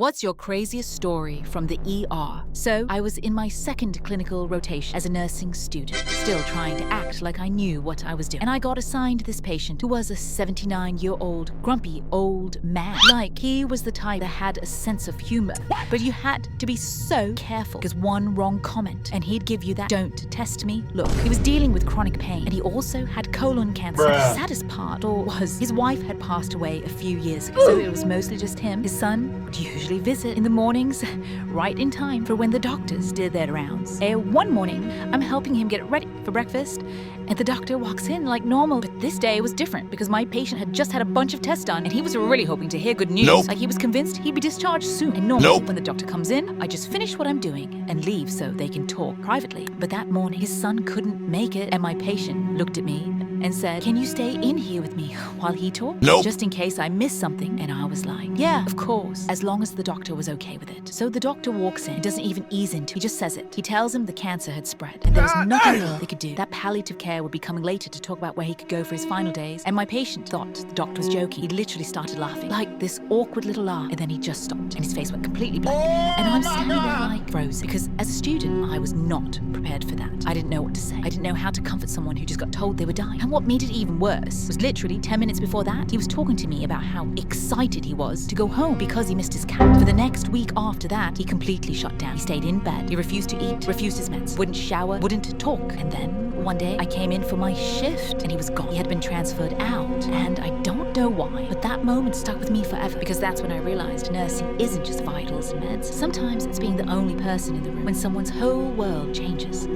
What's your craziest story from the ER? So, I was in my second clinical rotation as a nursing student, still trying to act like I knew what I was doing. And I got assigned this patient who was a 79-year-old, grumpy old man. Like, he was the type that had a sense of humor. But you had to be so careful, because one wrong comment, and he'd give you that "don't test me" look. He was dealing with chronic pain, and he also had colon cancer. The saddest part was his wife had passed away a few years ago, so it was mostly just him. His son would usually visit in the mornings, right in time for when the doctors did their rounds. One morning, I'm helping him get ready for breakfast, and the doctor walks in like normal. But this day was different because my patient had just had a bunch of tests done, and he was really hoping to hear good news. Like, he was convinced he'd be discharged soon. And normally, when the doctor comes in, I just finish what I'm doing and leave so they can talk privately. But that morning, his son couldn't make it, and my patient looked at me and said, "Can you stay in here with me while he talks? Just in case I miss something." And I was like, "Yeah, of course," as long as the doctor was okay with it. So the doctor walks in. He doesn't even ease into it. He just says it. He tells him the cancer had spread, and there was nothing more they could do. That palliative care would be coming later to talk about where he could go for his final days. And my patient thought the doctor was joking. He literally started laughing, like this awkward little laugh, and then he just stopped, and his face went completely blank. And I'm standing there like frozen, because as a student, I was not prepared for that. I didn't know what to say. I didn't know how to comfort someone who just got told they were dying. And what made it even worse was literally 10 minutes before that, he was talking to me about how excited he was to go home because he missed his cat. For the next week after that, he completely shut down. He stayed in bed. He refused to eat, refused his meds, wouldn't shower, wouldn't talk. And then one day I came in for my shift and he was gone. He had been transferred out, and I don't know why, but that moment stuck with me forever, because that's when I realized nursing isn't just vitals and meds. Sometimes it's being the only person in the room when someone's whole world changes.